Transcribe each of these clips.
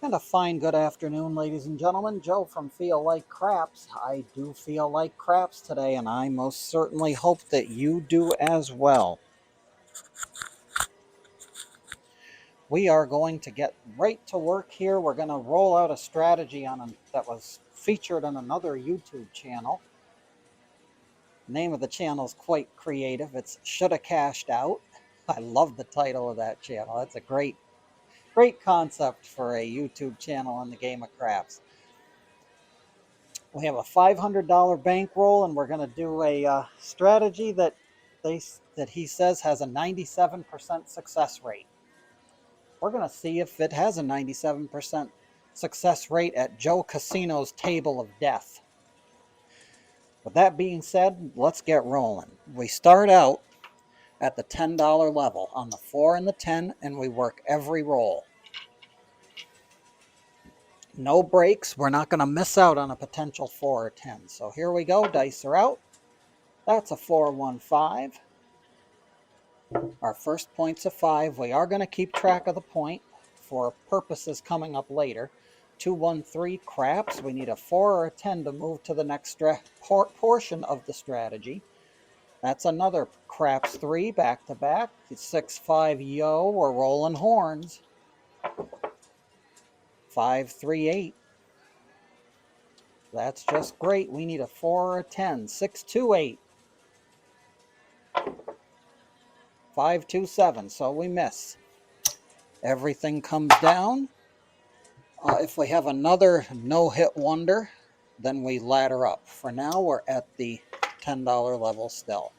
And a fine good afternoon, ladies and gentlemen. Joe from Feel Like Craps. I do feel like craps today, and I most certainly hope that you do as well. We are going to get right to work here. We're going to roll out a strategy that was featured on another YouTube channel. The name of the channel is quite creative. It's Shoulda Cashed Out. I love the title of that channel. That's a great concept for a YouTube channel in the game of craps. We have a $500 bankroll, and we're going to do a strategy that he says has a 97% success rate. We're going to see if it has a 97% success rate at Joe Casino's Table of Death. With that being said, let's get rolling. We start out at the $10 level on the 4 and the 10, and we work every roll. No breaks. We're not going to miss out on a potential 4 or 10. So here we go. Dice are out. That's a 4-1-5. Our first point's a 5. We are going to keep track of the point for purposes coming up later. 2-1-3 craps. We need a 4 or a 10 to move to the next portion of the strategy. That's another craps 3 back to back. 6-5 yo. We're rolling horns. 5-3-8. That's just great. We need a 4 or a 10. 6-2-8. 5-2-7. So we miss. Everything comes down. If we have another no-hit wonder, then we ladder up. For now, we're at the $10 level still.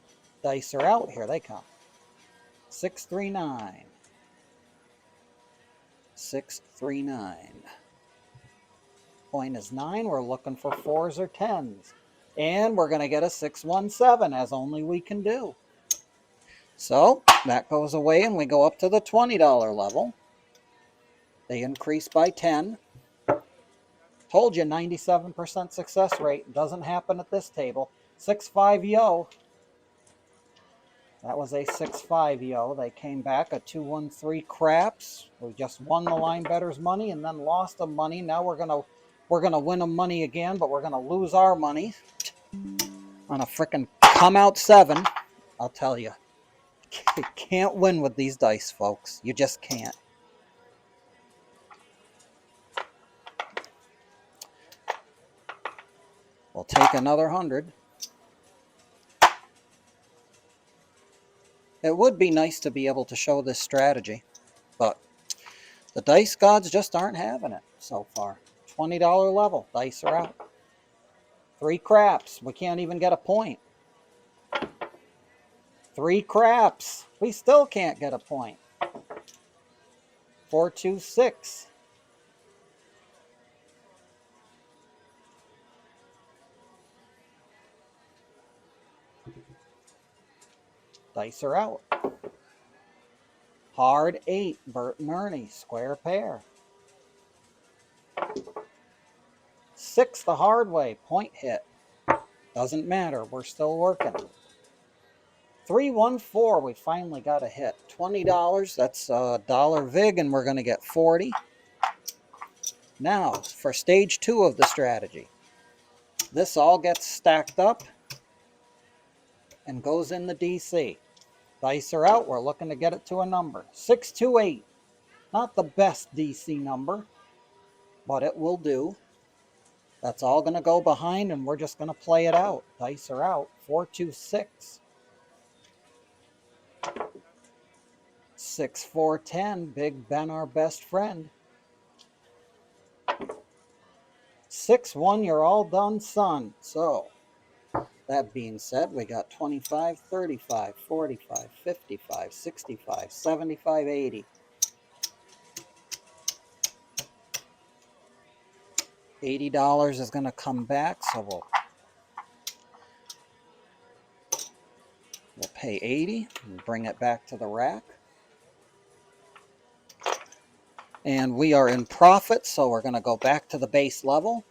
Dice are out. Here they come. 6-3-9. 6-3-9. Point is 9. We're looking for 4s or 10s. And we're going to get a 6-1-7, as only we can do. So that goes away, and we go up to the $20 level. They increase by 10. Told you, 97% success rate. Doesn't happen at this table. 6-5 yo. That was a 6-5 yo. They came back a 2-1-3 craps. We just won the line bettors money and then lost them money. Now we're gonna win them money again, but we're gonna lose our money on a frickin' come out 7. I'll tell you, you can't win with these dice, folks. You just can't. We'll take another 100. It would be nice to be able to show this strategy, but the dice gods just aren't having it so far. $20 level. Dice are out. 3 craps. We can't even get a point. 3 craps. We still can't get a point. 4-2-6. Dice are out. Hard 8. Bert and Ernie. Square pair. 6 the hard way. Point hit. Doesn't matter. We're still working. 3-1-4. We finally got a hit. $20. That's a dollar vig, and we're going to get 40. Now, for stage 2 of the strategy. This all gets stacked up and goes in the DC. Dice are out. We're looking to get it to a number. 6-2-8. Not the best DC number, but it will do. That's all going to go behind, and we're just going to play it out. Dice are out. 4-2-6. 6-4-10. Big Ben, our best friend. 6-1. You're all done, son. So, that being said, we got 25, 35, 45, 55, 65, 75, 80. $80 is going to come back, so we'll pay 80 and bring it back to the rack. And we are in profit, so we're going to go back to the base level.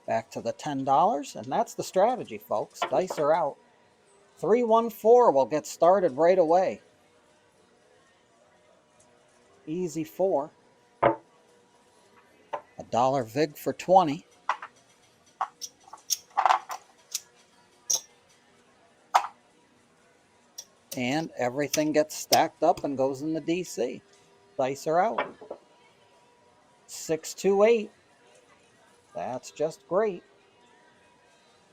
Back to the $10, and that's the strategy, folks. Dice are out. 3-1-4 will get started right away. Easy 4. $1 vig for 20. And everything gets stacked up and goes in the DC. Dice are out. 628. That's just great.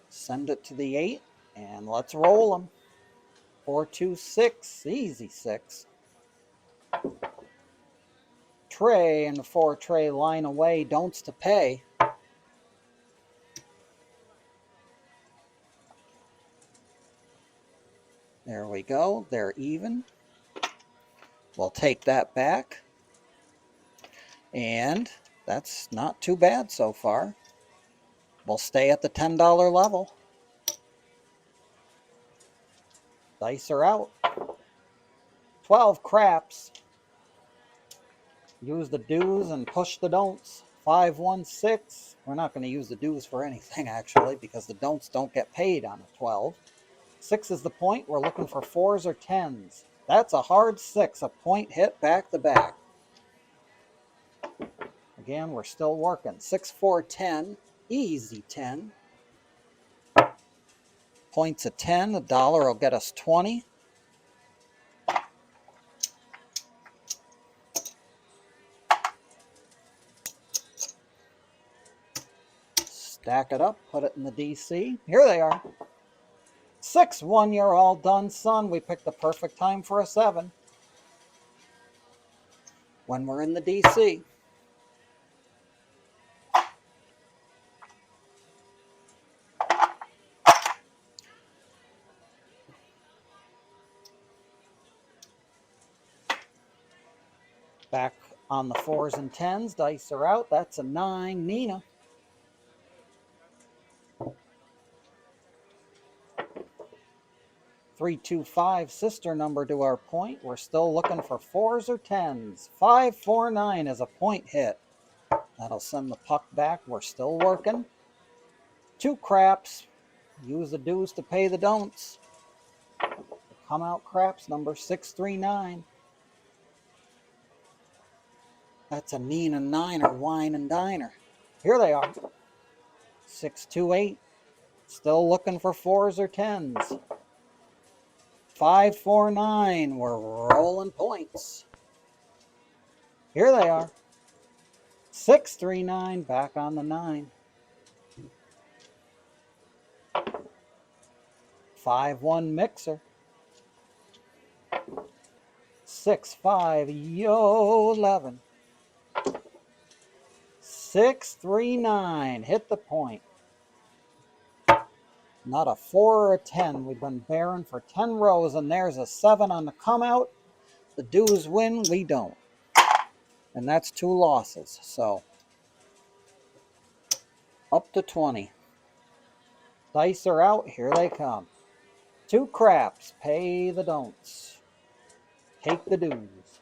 Send it to the 8 and let's roll them. 426, easy 6. Tray and the 4 tray line away, don'ts to pay. There we go, they're even. We'll take that back. And that's not too bad so far. We'll stay at the $10 level. Dice are out. 12 craps. Use the do's and push the don'ts. 516. We're not going to use the do's for anything, actually, because the don'ts don't get paid on a 12. 6 is the point. We're looking for 4s or 10s. That's a hard 6, a point hit back to back. Again, we're still working. 6, 4, 10. Easy 10. Points of 10. $1 will get us 20. Stack it up, put it in the DC. Here they are. 6-1, you're all done, son. We picked the perfect time for a 7. When we're in the DC. Back on the 4s and 10s. Dice are out. That's a 9. Nina. Three, 2, 5, sister number to our point. We're still looking for 4s or 10s. 5, 4, 9 is a point hit. That'll send the puck back. We're still working. 2 craps. Use the do's to pay the don'ts. Come out craps number 639. That's a Nina Niner, wine and diner. Here they are. 628. Still looking for 4s or 10s. 549. We're rolling points. Here they are. 639. Back on the 9. 5-1 mixer. 6-5. Yo 11. 639. Hit the point. Not a 4 or a 10. We've been bearing for 10 rows, and there's a 7 on the come out. The do's win, we don't. And that's 2 losses. So up to 20. Dice are out. Here they come. 2 craps. Pay the don'ts. Take the do's.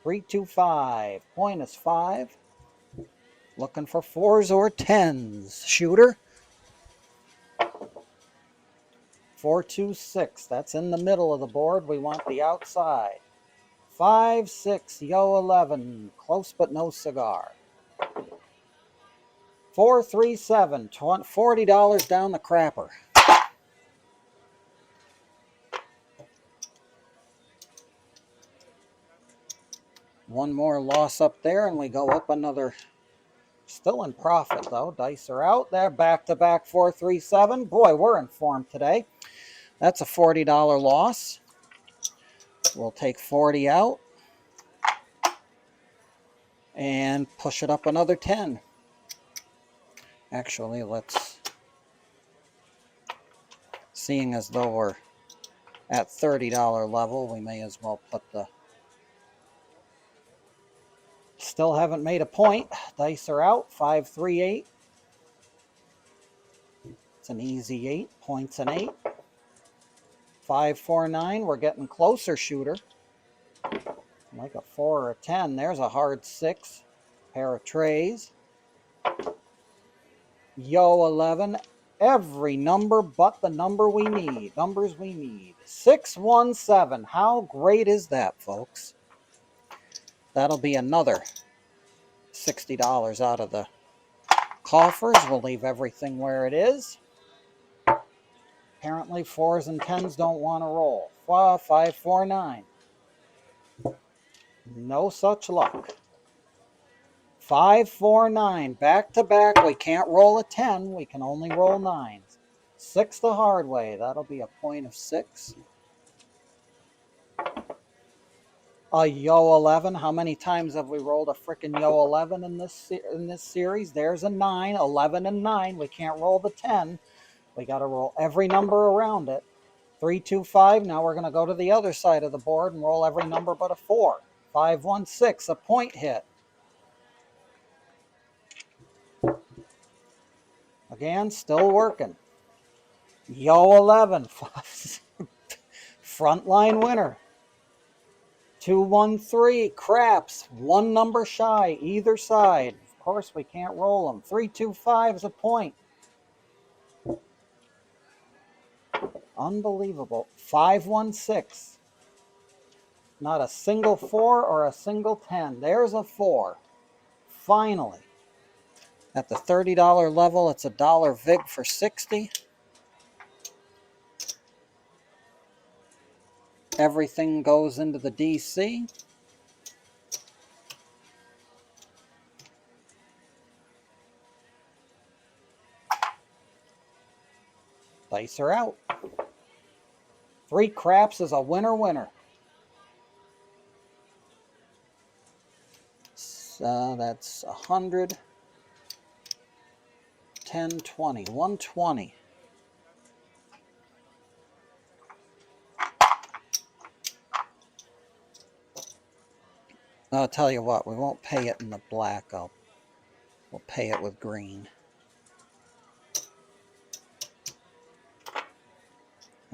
3, 2, 5. Point is 5. Looking for 4s or 10s. Shooter. 4, 2, 6. That's in the middle of the board. We want the outside. 5, 6. Yo 11. Close but no cigar. 4, 3, 7. $40 down the crapper. One more loss up there, and we go up another. Still in profit, though. Dice are out. They're back-to-back 4, 3, 7. Boy, we're in form today. That's a $40 loss. We'll take 40 out and push it up another 10. Actually, let's, seeing as though we're at $30 level, we may as well put the, still haven't made a point. Dice are out. 5, 3, 8. It's an easy 8. Points an 8. 5, 4, 9. We're getting closer, shooter. Like a 4 or a 10. There's a hard 6. Pair of trays. Yo 11. Every number but the number we need. Numbers we need. 617. How great is that, folks? That'll be another $60 out of the coffers. We'll leave everything where it is. Apparently 4s and 10s don't want to roll. 5, 4, 9. No such luck. 5, 4, 9. Back to back. We can't roll a 10. We can only roll 9s. 6 the hard way. That'll be a point of 6. A yo 11. How many times have we rolled a frickin' yo 11 in this series? There's a 9. 11 and 9. We can't roll the 10. We got to roll every number around it. 3, 2, 5. Now we're going to go to the other side of the board and roll every number but a 4. 5, 1, 6. A point hit. Again, still working. Yo 11. Frontline winner. 2, 1, 3. Craps. One number shy either side. Of course, we can't roll them. 3, 2, 5 is a point. Unbelievable. 5, 1, 6. Not a single 4 or a single 10. There's a 4. Finally. At the $30 level, it's a dollar VIG for 60. Everything goes into the DC. Dice are out. 3 craps is a winner. So that's 100, 10, 20, 120. I'll tell you what, we won't pay it in the black. We'll pay it with green.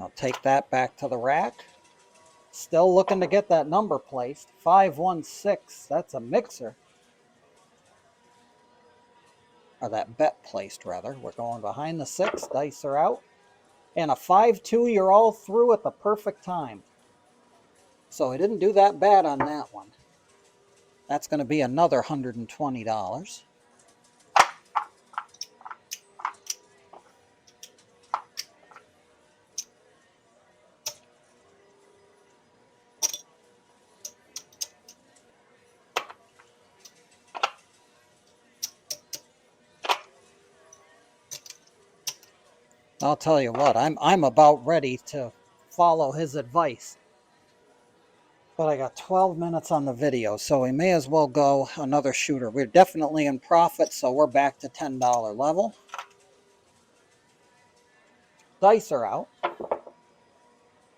I'll take that back to the rack. Still looking to get that number placed. 5, 1, 6. That's a mixer. Or that bet placed, rather. We're going behind the 6. Dice are out. And a 5, 2. You're all through at the perfect time. So I didn't do that bad on that one. That's going to be another $120. I'll tell you what, I'm about ready to follow his advice. But I got 12 minutes on the video, so we may as well go another shooter. We're definitely in profit, so we're back to $10 level. Dice are out.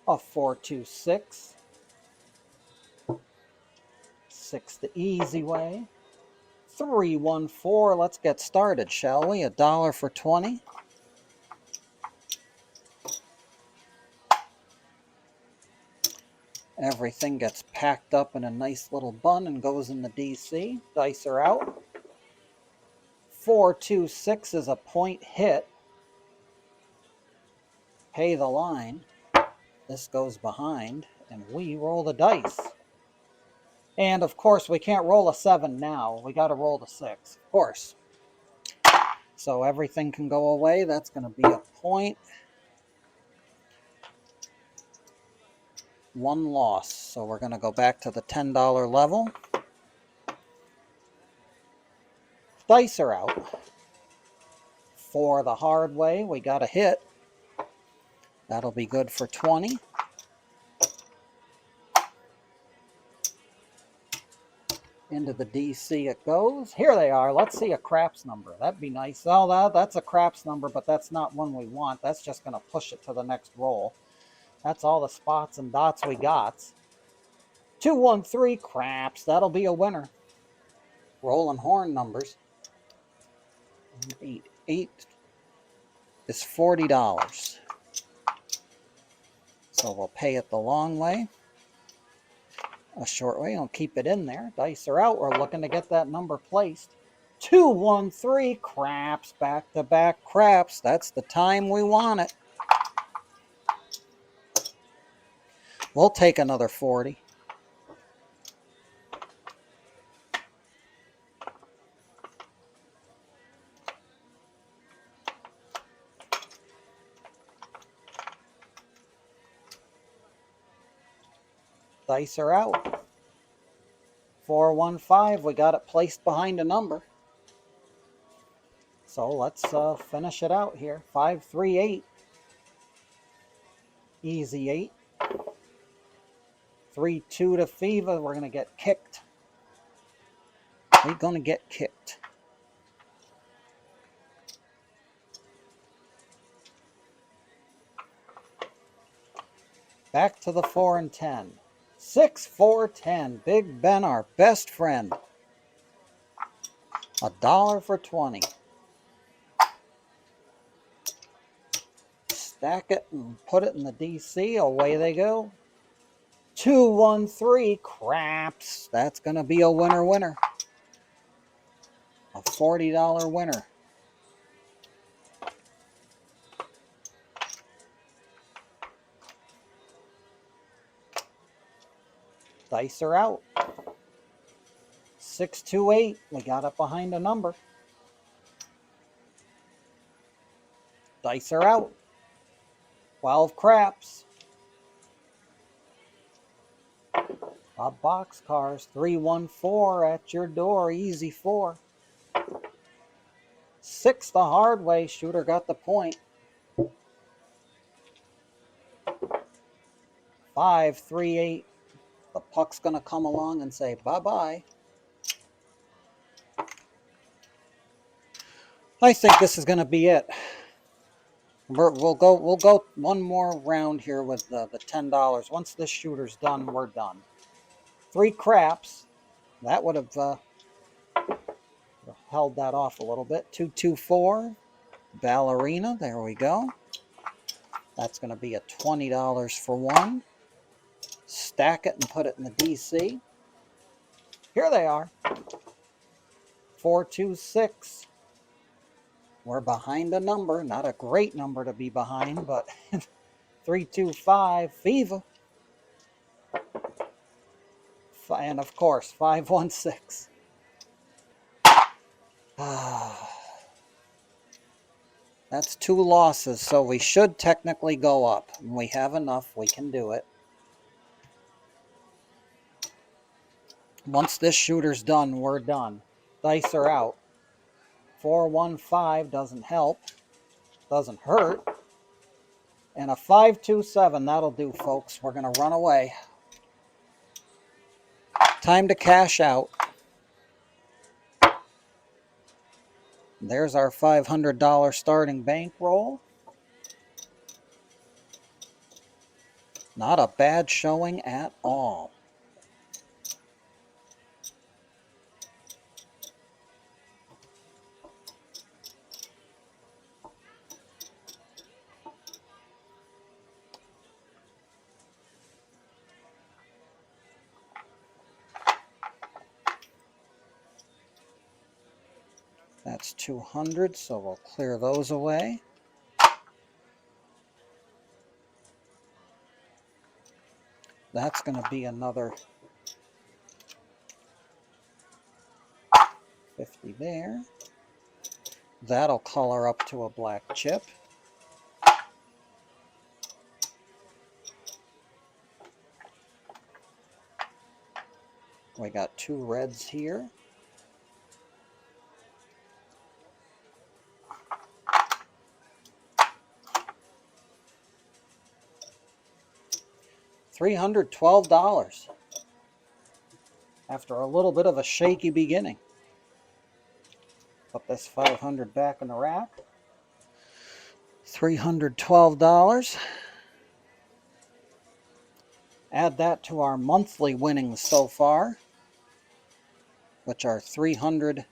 A 4, 2, 6. 6 the easy way. 3, 1, 4. Let's get started, shall we? $1 for 20. Everything gets packed up in a nice little bun and goes in the DC. Dice are out. 4, 2, 6 is a point hit. Pay the line. This goes behind, and we roll the dice. And of course, we can't roll a 7 now. We got to roll the 6, of course. So everything can go away. That's going to be a point. 1 loss. So we're going to go back to the $10 level. Dice are out. 4 the hard way. We got a hit. That'll be good for 20. Into the DC it goes. Here they are. Let's see a craps number. That'd be nice. Oh, that's a craps number, but that's not one we want. That's just going to push it to the next roll. That's all the spots and dots we got. 2, 1, 3 craps. That'll be a winner. Rolling horn numbers. 8. 8 is $40. So we'll pay it the long way. A short way. I'll keep it in there. Dice are out. We're looking to get that number placed. 2, 1, 3 craps. Back to back craps. That's the time we want it. We'll take another 40. Dice are out. 415, we got it placed behind a number. So let's finish it out here. 538. Easy 8. 3-2 to Fiva. We're going to get kicked. We're going to get kicked. Back to the 4 and 10. 6, 4, 10. Big Ben, our best friend. $1 for 20. Stack it and put it in the DC. Away they go. 2, 1, 3. Craps. That's going to be a winner. A $40 winner. Dice are out. 6, 2, 8. We got it behind a number. Dice are out. 12 craps. Boxcars. 314 at your door. Easy 4. 6 the hard way. Shooter got the point. 5, 3, 8. The puck's going to come along and say bye-bye. I think this is going to be it. We'll go one more round here with the $10. Once this shooter's done, we're done. 3 craps. That would have held that off a little bit. 224. Ballerina. There we go. That's going to be a $20 for 1. Stack it and put it in the DC. Here they are. 426. We're behind a number. Not a great number to be behind, but 325. Viva. And of course, 516. That's 2 losses, so we should technically go up. We have enough. We can do it. Once this shooter's done, we're done. Dice are out. 415 doesn't help. Doesn't hurt. And a 527, that'll do, folks. We're going to run away. Time to cash out. There's our $500 starting bankroll. Not a bad showing at all. That's 200, so we'll clear those away. That's going to be another 50 there. That'll color up to a black chip. We got 2 reds here. $312 after a little bit of a shaky beginning. Put this 500 back in the rack. $312. Add that to our monthly winnings so far, which are $316.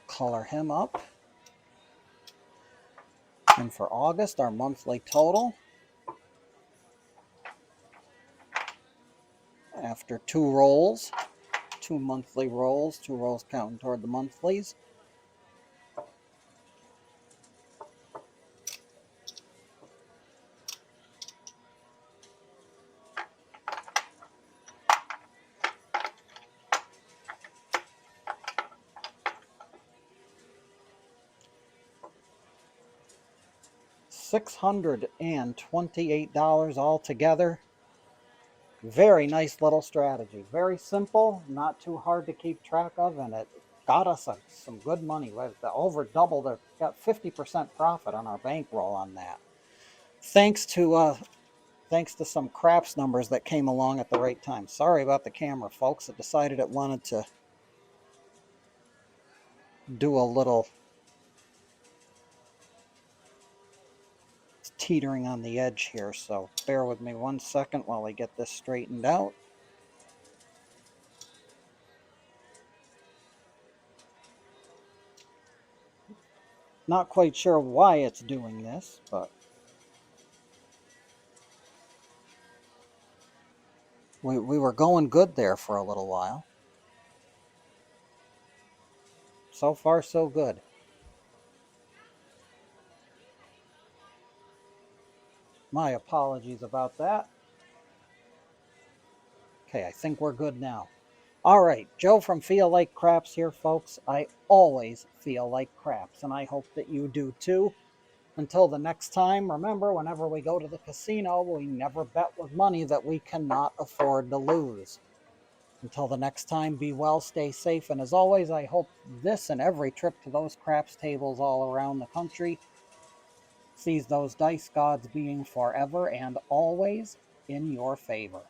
Color him up. And for August, our monthly total, after 2 rolls, 2 monthly rolls, 2 rolls counting toward the monthlies, $628 altogether. Very nice little strategy. Very simple, not too hard to keep track of, and it got us some good money. We over doubled it, got 50% profit on our bankroll on that. Thanks to some craps numbers that came along at the right time. Sorry about the camera, folks. It decided it wanted to do a little teetering on the edge here, so bear with me 1 second while I get this straightened out. Not quite sure why it's doing this, but we were going good there for a little while. So far, so good. My apologies about that. Okay, I think we're good now. All right, Joe from Feel Like Craps here, folks. I always feel like craps, and I hope that you do too. Until the next time, remember, whenever we go to the casino, we never bet with money that we cannot afford to lose. Until the next time, be well, stay safe, and as always, I hope this and every trip to those craps tables all around the country sees those dice gods being forever and always in your favor.